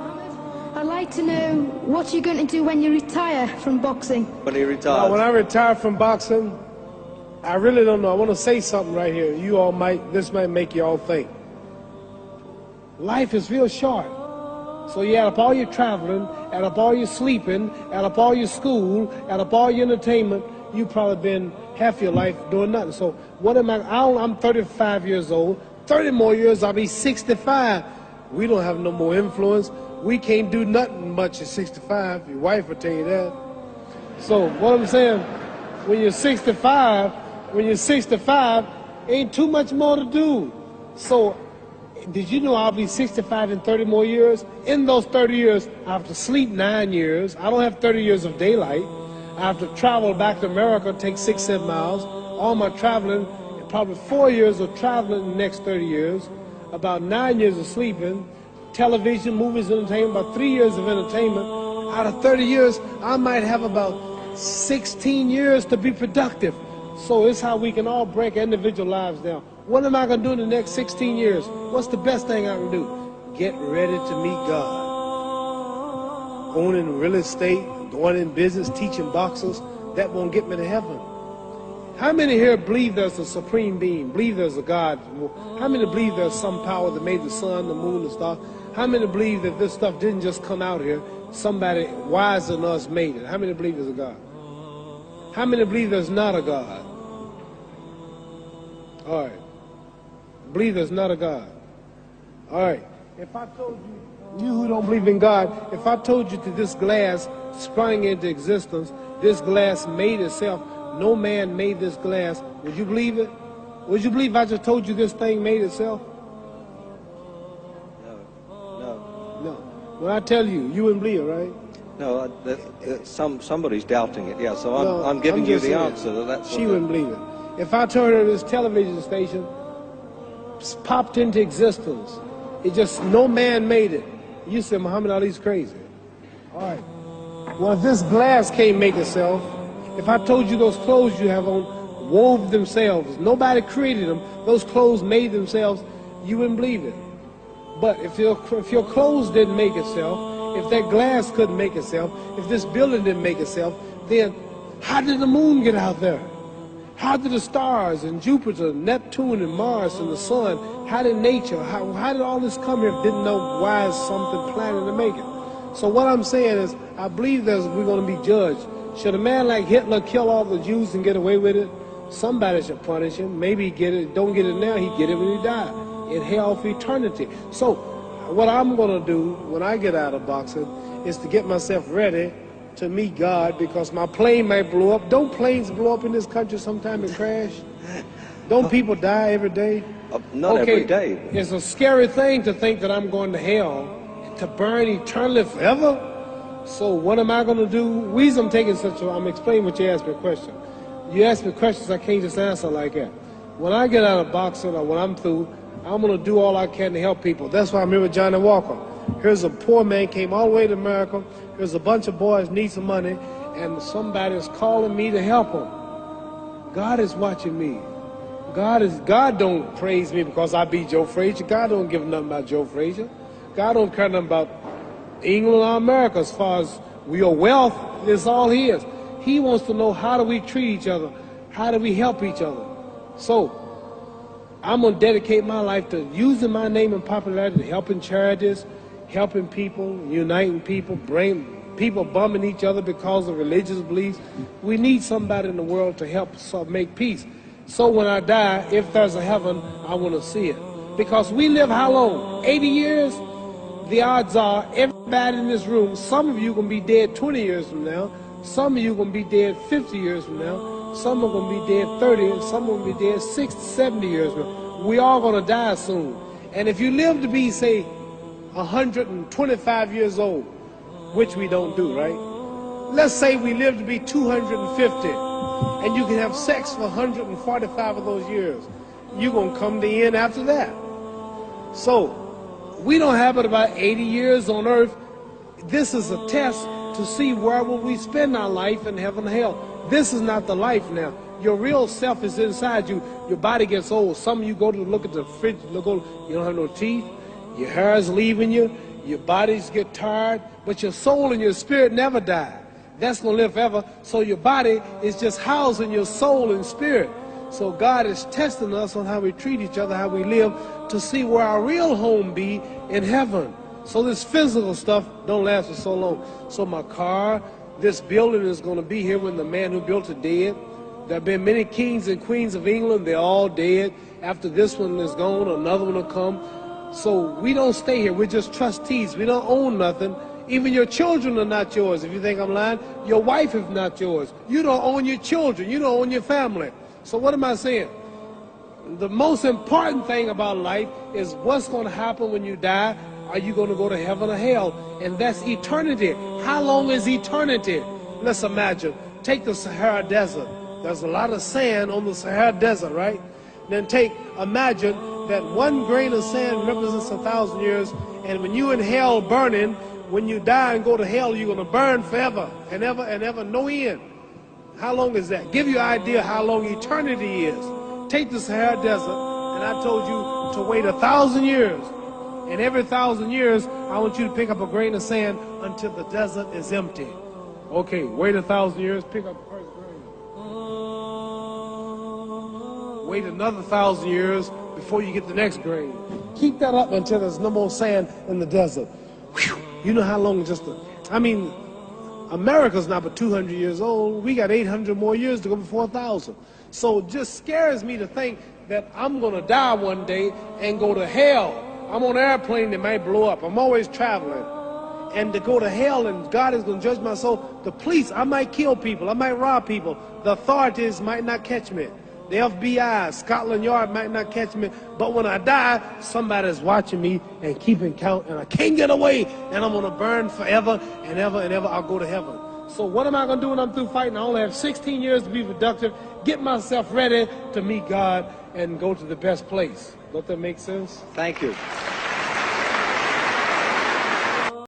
I'd like to know what you're going to do when you retire from boxing. When he retires? Now, when I retire from boxing, I really don't know. I want to say something right here. This might make you all think. Life is real short. So you add up all your traveling, add up all your sleeping, add up all your school, add up all your entertainment, you've probably been half your life doing nothing. So what am I'm 35 years old. 30 more years, I'll be 65. We don't have no more influence. We can't do nothing much at 65. Your wife will tell you that. So what I'm saying, when you're 65, ain't too much more to do. So did you know I'll be 65 in 30 more years? In those 30 years, I have to sleep 9 years. I don't have 30 years of daylight. I have to travel back to America, take 6-7 miles. All my traveling, probably 4 years of traveling in the next 30 years, about 9 years of sleeping, television, movies, entertainment, about 3 years of entertainment. Out of 30 years, I might have about 16 years to be productive. So it's how we can all break individual lives down. What am I going to do in the next 16 years? What's the best thing I can do? Get ready to meet God. Owning real estate, going in business, teaching boxers, that won't get me to heaven. How many here believe there's a supreme being, believe there's a God? How many believe there's some power that made the sun, the moon, the stars? How many believe that this stuff didn't just come out here? Somebody wiser than us made it. How many believe there's a God? How many believe there's not a God? All right. Believe there's not a God. All right. If I told you who don't believe in God, if I told you that this glass sprang into existence, this glass made itself, no man made this glass, would you believe it? Would you believe I just told you this thing made itself? No. When I tell you, you wouldn't believe it, right? No, somebody's doubting it, yeah, so I'm giving you the answer. That's she wouldn't believe it. If I told her this television station popped into existence, it just, no man made it, you said Muhammad Ali's crazy. All right. Well, if this glass can't make itself, if I told you those clothes you have on wove themselves, nobody created them, those clothes made themselves, you wouldn't believe it. But if your clothes didn't make itself, if that glass couldn't make itself, if this building didn't make itself, then how did the moon get out there? How did the stars and Jupiter, Neptune and Mars and the sun, how did nature, how did all this come here if didn't know why is something planning to make it? So what I'm saying is, I believe we're going to be judged. Should a man like Hitler kill all the Jews and get away with it? Somebody should punish him. Maybe he get it, don't get it now, he get it when he died. In hell for eternity. So what I'm going to do when I get out of boxing is to get myself ready to meet God, because my plane might blow up. Don't planes blow up in this country sometime and crash? Don't people die every day? Not every day. It's a scary thing to think that I'm going to hell to burn eternally forever. So what am I going to do? The reason I'm taking I'm explaining what you asked me a question. You ask me questions I can't just answer like that. When I get out of boxing or when I'm through, I'm going to do all I can to help people. That's why I'm here with Johnny Walker. Here's a poor man, came all the way to America. Here's a bunch of boys need some money, and somebody is calling me to help them. God is watching me. God don't praise me because I beat Joe Frazier. God don't give nothing about Joe Frazier. God don't care nothing about England or America as far as your wealth is all his. He wants to know, how do we treat each other? How do we help each other? So I'm going to dedicate my life to using my name and popularity, helping charities, helping people, uniting people, bring people bumming each other because of religious beliefs. We need somebody in the world to help make peace. So when I die, if there's a heaven, I want to see it. Because we live how long? 80 years? The odds are everybody in this room, some of you are going to be dead 20 years from now, some of you are going to be dead 50 years from now, some are going to be dead 30, and some are going to be dead 60, 70 years from now. We all going to die soon. And if you live to be, say, 125 years old, which we don't do, right? Let's say we live to be 250, and you can have sex for 145 of those years. You're going to come to the end after that. So we don't have but about 80 years on earth. This is a test to see where will we spend our life in heaven and hell. This is not the life now. Your real self is inside you. Your body gets old. Some of you go to look at the fridge, you don't have no teeth. Your hair is leaving you. Your bodies get tired, but your soul and your spirit never die. That's going to live forever. So your body is just housing your soul and spirit. So God is testing us on how we treat each other, how we live, to see where our real home be in heaven. So this physical stuff don't last for so long. So my car, this building is going to be here when the man who built it dead. There have been many kings and queens of England. They're all dead. After this one is gone, another one will come. So we don't stay here. We're just trustees. We don't own nothing. Even your children are not yours. If you think I'm lying, your wife is not yours. You don't own your children. You don't own your family. So what am I saying? The most important thing about life is what's going to happen when you die. Are you going to go to heaven or hell? And that's eternity. How long is eternity? Let's imagine. Take the Sahara Desert. There's a lot of sand on the Sahara Desert, right? Then imagine that 1 grain of sand represents 1,000 years. And when you in hell burning, when you die and go to hell, you're going to burn forever and ever and ever, no end. How long is that? Give you an idea how long eternity is. Take the Sahara Desert, and I told you to wait 1,000 years. And every 1,000 years, I want you to pick up a grain of sand until the desert is empty. Okay, wait 1,000 years, pick up the first grain. Wait another 1,000 years before you get the next grain. Keep that up until there's no more sand in the desert. Whew. You know how long America's not but 200 years old. We got 800 more years to go before 1,000. So it just scares me to think that I'm going to die one day and go to hell. I'm on an airplane that might blow up. I'm always traveling. And to go to hell and God is going to judge my soul. The police, I might kill people. I might rob people. The authorities might not catch me. The FBI, Scotland Yard might not catch me. But when I die, somebody's watching me and keeping count. And I can't get away. And I'm going to burn forever and ever and ever. I'll go to heaven. So what am I going to do when I'm through fighting? I only have 16 years to be productive. Get myself ready to meet God and go to the best place. Don't that make sense? Thank you.